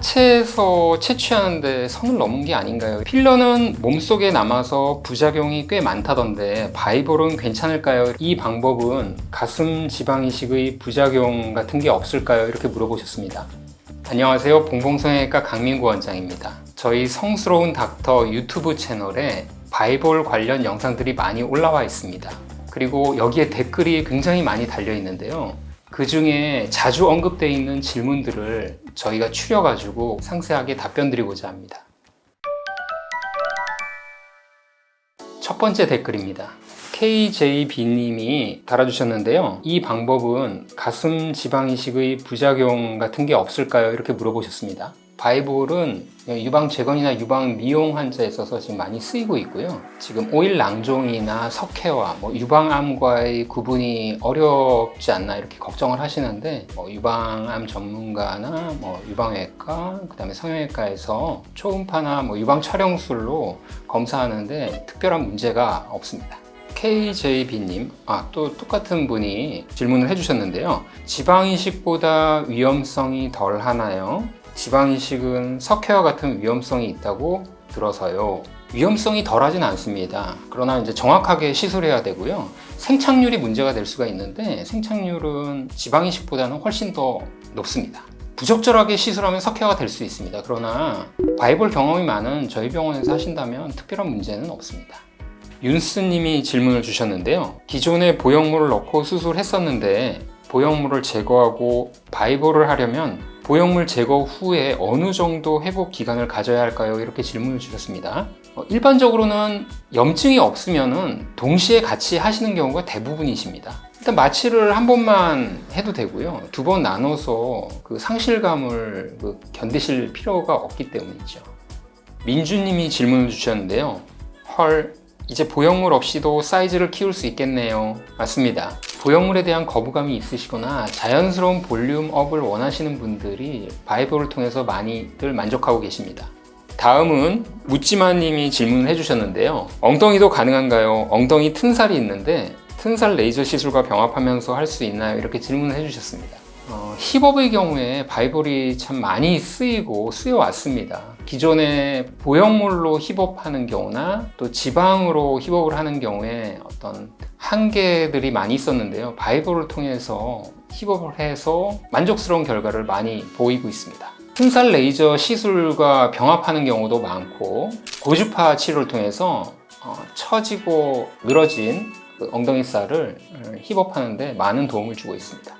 사체에서 채취하는데 선을 넘은 게 아닌가요? 필러는 몸속에 남아서 부작용이 꽤 많다던데 바이볼은 괜찮을까요? 이 방법은 가슴 지방 이식의 부작용 같은 게 없을까요? 이렇게 물어보셨습니다. 안녕하세요. 봉봉성형외과 강민구 원장입니다. 저희 성스러운 닥터 유튜브 채널에 바이볼 관련 영상들이 많이 올라와 있습니다. 그리고 여기에 댓글이 굉장히 많이 달려 있는데요. 그 중에 자주 언급되어 있는 질문들을 저희가 추려가지고 상세하게 답변 드리고자 합니다. 첫 번째 댓글입니다. KJB님이 달아주셨는데요. 이 방법은 가슴 지방 이식의 부작용 같은 게 없을까요? 이렇게 물어보셨습니다. 바이볼은 유방 재건이나 유방 미용 환자에 있어서 지금 많이 쓰이고 있고요. 지금 오일 낭종이나 석회화, 유방암과의 구분이 어렵지 않나 이렇게 걱정을 하시는데 유방암 전문가나 유방외과, 그다음에 성형외과에서 초음파나 유방 촬영술로 검사하는데 특별한 문제가 없습니다. KJB님, 또 똑같은 분이 질문을 해주셨는데요. 지방이식보다 위험성이 덜 하나요? 지방이식은 석회와 같은 위험성이 있다고 들어서요. 위험성이 덜하진 않습니다. 그러나 이제 정확하게 시술해야 되고요. 생착률이 문제가 될 수가 있는데 생착률은 지방이식보다는 훨씬 더 높습니다. 부적절하게 시술하면 석회가 될 수 있습니다. 그러나 바이볼 경험이 많은 저희 병원에서 하신다면 특별한 문제는 없습니다. 윤스님이 질문을 주셨는데요. 기존에 보형물을 넣고 수술했었는데 보형물을 제거하고 바이볼을 하려면 보형물 제거 후에 어느 정도 회복 기간을 가져야 할까요? 이렇게 질문을 주셨습니다. 일반적으로는 염증이 없으면 동시에 같이 하시는 경우가 대부분이십니다. 일단 마취를 한 번만 해도 되고요. 두 번 나눠서 그 상실감을 견디실 필요가 없기 때문이죠. 민주님이 질문을 주셨는데요. 헐, 이제 보형물 없이도 사이즈를 키울 수 있겠네요. 맞습니다. 보형물에 대한 거부감이 있으시거나 자연스러운 볼륨업을 원하시는 분들이 바이볼을 통해서 많이들 만족하고 계십니다. 다음은 묻지마님이 질문을 해주셨는데요. 엉덩이도 가능한가요? 엉덩이 튼살이 있는데 튼살 레이저 시술과 병합하면서 할 수 있나요? 이렇게 질문을 해주셨습니다. 힙업의 경우에 바이볼이 참 많이 쓰여왔습니다. 기존에 보형물로 힙업하는 경우나 또 지방으로 힙업을 하는 경우에 어떤 한계들이 많이 있었는데요. 바이볼을 통해서 힙업을 해서 만족스러운 결과를 많이 보이고 있습니다. 튼살 레이저 시술과 병합하는 경우도 많고 고주파 치료를 통해서 처지고 늘어진 엉덩이 살을 힙업하는데 많은 도움을 주고 있습니다.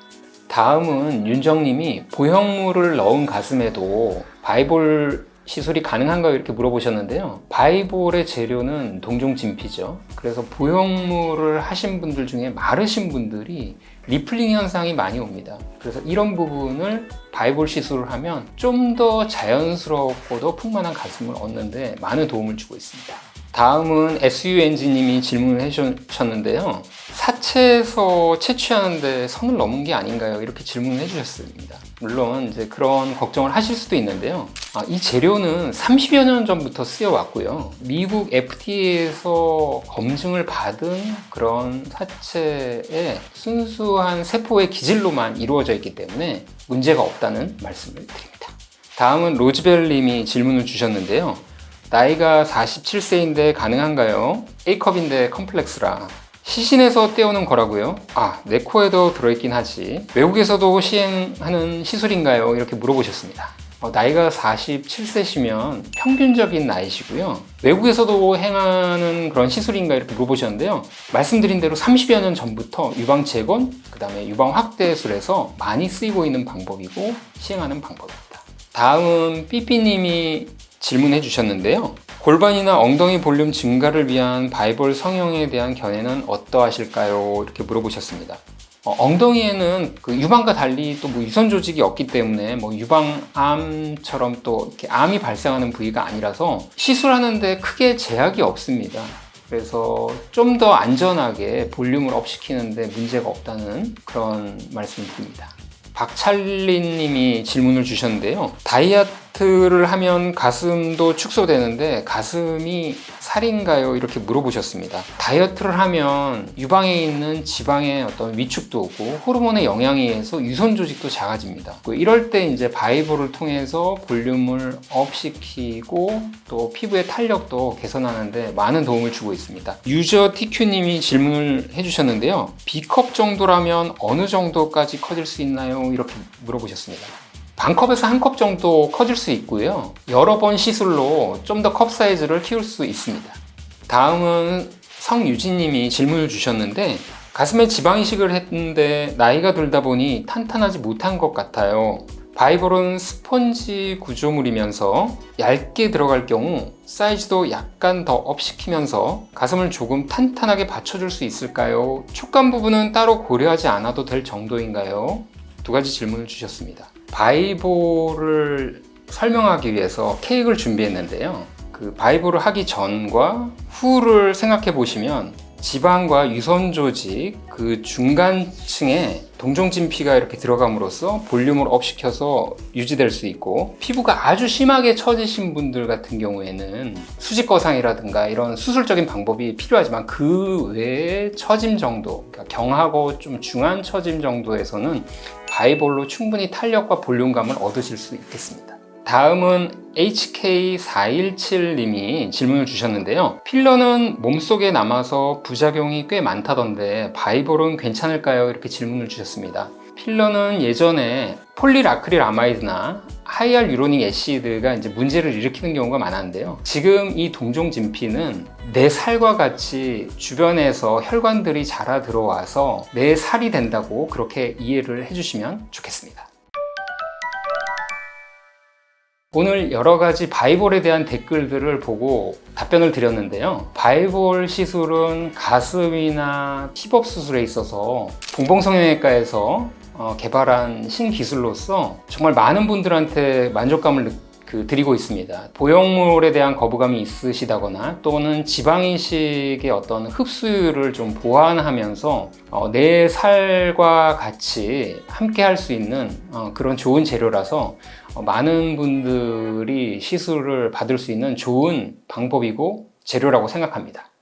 다음은 윤정님이 보형물을 넣은 가슴에도 바이볼 시술이 가능한가요? 이렇게 물어보셨는데요. 바이볼의 재료는 동종 진피죠. 그래서 보형물을 하신 분들 중에 마르신 분들이 리플링 현상이 많이 옵니다. 그래서 이런 부분을 바이볼 시술을 하면 좀 더 자연스럽고도 풍만한 가슴을 얻는데 많은 도움을 주고 있습니다. 다음은 SUNG님이 질문을 해주셨는데요. 사체에서 채취하는데 선을 넘은 게 아닌가요? 이렇게 질문을 해주셨습니다. 물론 이제 그런 걱정을 하실 수도 있는데요. 이 재료는 30여 년 전부터 쓰여왔고요. 미국 FDA에서 검증을 받은 그런 사체의 순수한 세포의 기질로만 이루어져 있기 때문에 문제가 없다는 말씀을 드립니다. 다음은 로즈벨님이 질문을 주셨는데요. 나이가 47세인데 가능한가요? A컵인데 컴플렉스라. 시신에서 떼어오는 거라고요? 내 코에도 들어있긴 하지. 외국에서도 시행하는 시술인가요? 이렇게 물어보셨습니다. 나이가 47세시면 평균적인 나이시고요. 외국에서도 행하는 그런 시술인가 이렇게 물어보셨는데요. 말씀드린 대로 30여 년 전부터 유방 재건, 그 다음에 유방 확대술에서 많이 쓰이고 있는 방법이고 시행하는 방법입니다. 다음은 삐삐님이 질문해 주셨는데요. 골반이나 엉덩이 볼륨 증가를 위한 바이볼 성형에 대한 견해는 어떠하실까요? 이렇게 물어보셨습니다. 엉덩이에는 유방과 달리 또 유선 조직이 없기 때문에 유방암처럼 또 이렇게 암이 발생하는 부위가 아니라서 시술하는데 크게 제약이 없습니다. 그래서 좀 더 안전하게 볼륨을 업 시키는데 문제가 없다는 그런 말씀을 드립니다. 박찰린 님이 질문을 주셨는데요. 다이어트 다이어트를 하면 가슴도 축소되는데 가슴이 살인가요? 이렇게 물어보셨습니다. 다이어트를 하면 유방에 있는 지방의 어떤 위축도 오고 호르몬의 영향에 의해서 유선 조직도 작아집니다. 이럴 때 이제 바이볼을 통해서 볼륨을 업시키고 또 피부의 탄력도 개선하는데 많은 도움을 주고 있습니다. 유저 TQ님이 질문을 해주셨는데요. B컵 정도라면 어느 정도까지 커질 수 있나요? 이렇게 물어보셨습니다. 반컵에서 한 컵 정도 커질 수 있고요. 여러 번 시술로 좀 더 컵 사이즈를 키울 수 있습니다. 다음은 성유진님이 질문을 주셨는데 가슴에 지방 이식을 했는데 나이가 들다 보니 탄탄하지 못한 것 같아요. 바이볼은 스펀지 구조물이면서 얇게 들어갈 경우 사이즈도 약간 더 업시키면서 가슴을 조금 탄탄하게 받쳐줄 수 있을까요? 촉감 부분은 따로 고려하지 않아도 될 정도인가요? 두 가지 질문을 주셨습니다. 바이볼을 설명하기 위해서 케이크를 준비했는데요. 그 바이볼을 하기 전과 후를 생각해 보시면 지방과 유선 조직 그 중간층에 동종진피가 이렇게 들어감으로써 볼륨을 업시켜서 유지될 수 있고, 피부가 아주 심하게 처지신 분들 같은 경우에는 수직 거상이라든가 이런 수술적인 방법이 필요하지만 그 외의 처짐 정도, 그러니까 경하고 좀 중한 처짐 정도에서는 바이볼로 충분히 탄력과 볼륨감을 얻으실 수 있겠습니다. 다음은 HK417님이 질문을 주셨는데요. 필러는 몸속에 남아서 부작용이 꽤 많다던데 바이볼은 괜찮을까요? 이렇게 질문을 주셨습니다. 필러는 예전에 폴리아크릴아마이드나 하이알유로닉 애시드가 이제 문제를 일으키는 경우가 많았는데요. 지금 이 동종진피는 내 살과 같이 주변에서 혈관들이 자라 들어와서 내 살이 된다고 그렇게 이해를 해주시면 좋겠습니다. 오늘 여러 가지 바이볼에 대한 댓글들을 보고 답변을 드렸는데요. 바이볼 시술은 가슴이나 힙업 수술에 있어서 봉봉성형외과에서 개발한 신기술로서 정말 많은 분들한테 만족감을 드리고 있습니다. 보형물에 대한 거부감이 있으시다거나 또는 지방이식의 어떤 흡수율을 좀 보완하면서 내 살과 같이 함께 할 수 있는 그런 좋은 재료라서 많은 분들이 시술을 받을 수 있는 좋은 방법이고 재료라고 생각합니다.